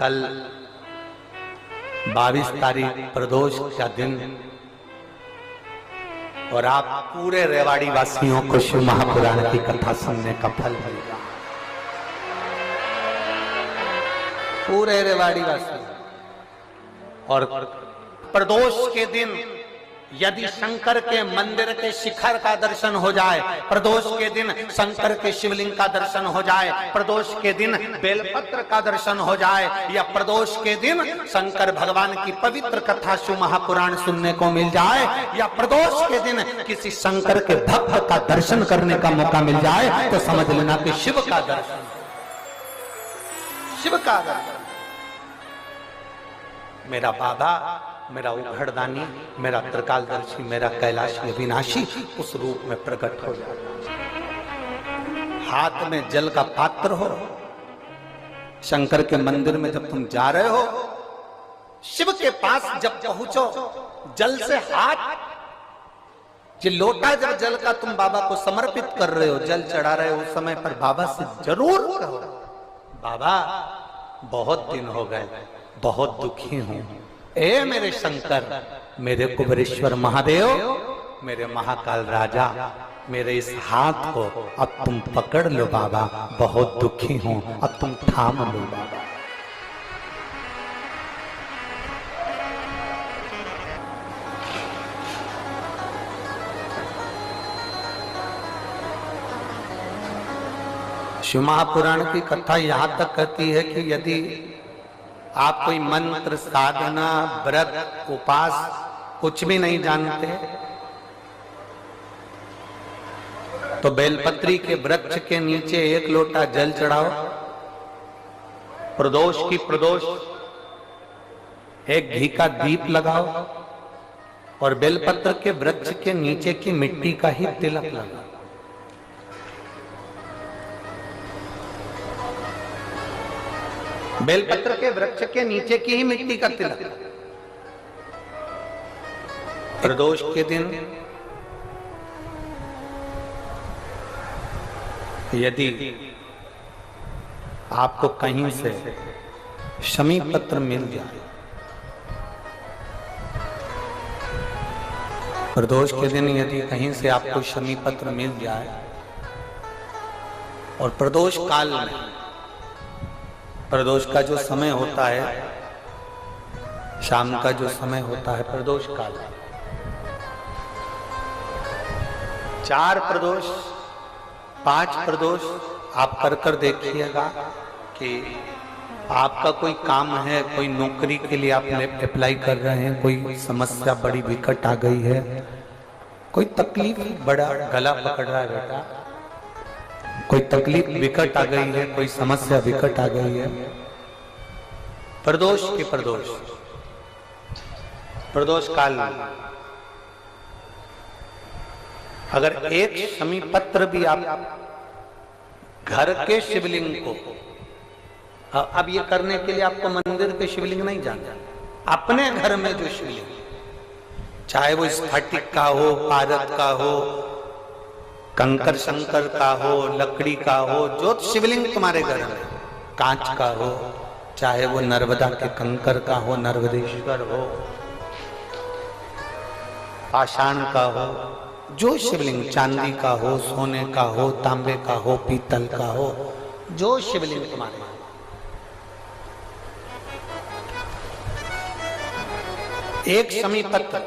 कल 22 तारीख प्रदोष का दिन और आप पूरे रेवाड़ी वासियों को शिव महापुराण की कथा सुनने का फल मिलेगा। पूरे रेवाड़ी वासियों। और प्रदोष के दिन यदि शंकर के मंदिर के शिखर का दर्शन हो जाए, प्रदोष के दिन शंकर के शिवलिंग का दर्शन हो जाए, प्रदोष के दिन बेलपत्र का दर्शन हो जाए, या प्रदोष के दिन शंकर भगवान की पवित्र कथा शिव महापुराण सुनने को मिल जाए, या प्रदोष के दिन किसी शंकर के भक्त का दर्शन करने का मौका मिल जाए, तो समझ लेना कि शिव का दर्शन, शिव का दर्शन। मेरा बाबा, मेरा उघड़दानी, मेरा त्रिकालदर्शी, मेरा कैलाशी अविनाशी उस रूप में प्रकट हो जाता है। हाथ में जल का पात्र हो, शंकर के मंदिर में जब तुम जा रहे हो, शिव के पास जब पहुंचो, जल से हाथ, ये लोटा जब जल का तुम बाबा को समर्पित कर रहे हो, जल चढ़ा रहे हो, उस समय पर बाबा से जरूर कहो, बाबा बहुत दिन हो गए, बहुत दुखी हूं, ए मेरे शंकर, मेरे कुबेरेश्वर महादेव, मेरे महाकाल राजा, मेरे इस हाथ को अब तुम पकड़ लो बाबा, बहुत दुखी हूं, अब तुम थाम लो बाबा। शिव महापुराण की कथा यहां तक कहती है कि यदि आप कोई मंत्र, साधना, व्रत, उपास कुछ भी नहीं जानते, तो बेलपत्री के वृक्ष के नीचे एक लोटा जल चढ़ाओ, प्रदोष की प्रदोष एक घी का दीप लगाओ और बेलपत्र के वृक्ष के नीचे की मिट्टी का ही तिलक लगाओ। बेलपत्र के वृक्ष के नीचे की ही मिट्टी का तिलक। प्रदोष के दिन यदि आपको कहीं से शमी पत्र मिल जाए, प्रदोष के दिन यदि कहीं से आपको शमी पत्र मिल जाए, और प्रदोष काल में, प्रदोष का जो समय होता है, शाम का जो समय होता है प्रदोष काल, 4 प्रदोष 5 प्रदोष आप कर देखिएगा कि आपका कोई काम है, कोई नौकरी के लिए आप अप्लाई कर रहे हैं, कोई समस्या बड़ी विकट आ गई है, कोई तकलीफ, बड़ा गला पकड़ रहा है बेटा, कोई तकलीफ विकट आ गई है, कोई समस्या विकट आ गई है, प्रदोष के प्रदोष काल में अगर एक शमी पत्र भी आप घर के शिवलिंग को, अब ये करने के लिए आपको मंदिर के शिवलिंग नहीं जाना, अपने घर में जो शिवलिंग, चाहे वो स्फटिक का हो, पारद का हो, कंकर शंकर का हो, लकड़ी का हो, जो शिवलिंग तुम्हारे घर में, कांच का हो, चाहे वो नर्मदा के कंकर का हो, नर्मदेश्वर हो, पाषाण का हो, जो शिवलिंग, चांदी का हो, सोने का हो, तांबे का हो, पीतल का हो, जो शिवलिंग तुम्हारे, एक शमी पत्र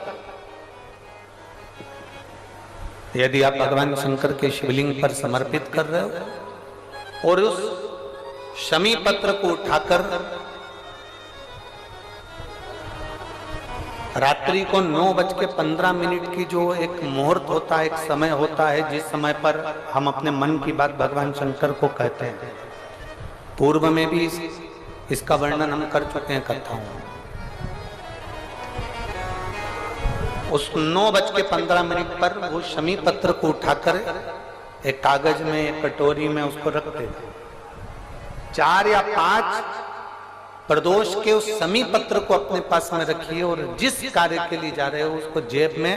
यदि आप भगवान शंकर के शिवलिंग पर समर्पित कर रहे हो, और उस शमी पत्र को उठाकर रात्रि को 9:15 की जो एक मुहूर्त होता है, एक समय होता है, जिस समय पर हम अपने मन की बात भगवान शंकर को कहते हैं, पूर्व में भी इसका वर्णन हम कर चुके हैं कथाओं में। उस 9:15 पर वो शमी पत्र को उठाकर एक कागज में, एक कटोरी में उसको रखते थे। 4 या 5 प्रदोष के उस शमी पत्र को अपने पास में रखिए, और जिस कार्य के लिए जा रहे हो उसको जेब में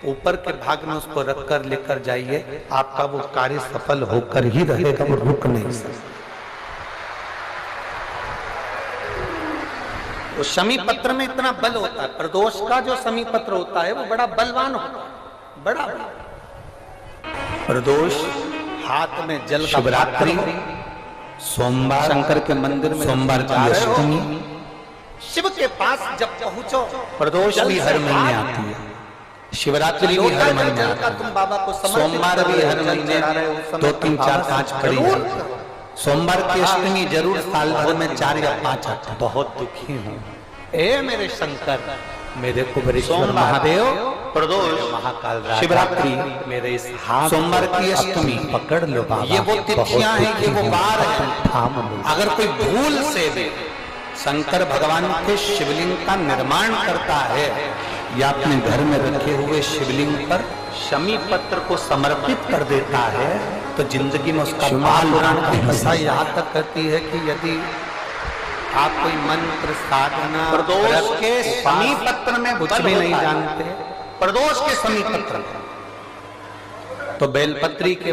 ऊपर के भाग में उसको रखकर लेकर जाइए, आपका वो कार्य सफल होकर ही रहेगा, वो रुक नहीं सकता। तो शमी पत्र में इतना बल होता है, प्रदोष का जो शमी पत्र होता है वो बड़ा बलवान होता है, बड़ा प्रदोष हाथ में जल का शिवरात्रि, सोमवार शंकर के मंदिर में सोमवार की अष्टमी, शिव के पास जब पहुंचो, प्रदोष भी हर महीने आती है, शिवरात्रि भी हर महीने आती है, सोमवार भी हर महीने 2 3 4 5 पड़ी है, सोमवार की अष्टमी जरूर साल भर में 4 या 5 आते। बहुत दुखी हूँ ए मेरे शंकर, मेरे कुबेरेश्वर महादेव, प्रदोष महाकाल शिवरात्रि मेरे इस हाथ, सोमवार की अष्टमी पकड़ लो बाबा, ये वो तिथियां हैं, ये वो वार है। अगर कोई भूल से भी शंकर भगवान के शिवलिंग का निर्माण करता है या अपने घर में रखे हुए शिवलिंग पर शमी पत्र को समर्पित कर देता है तो जिंदगी में उसका माल की कथा यहाँ तक कहती है कि यदि आप कोई मंत्र साधना प्रदोष के शमी पत्र में कुछ भी नहीं जानते, प्रदोष के शमी पत्र तो बेलपत्री के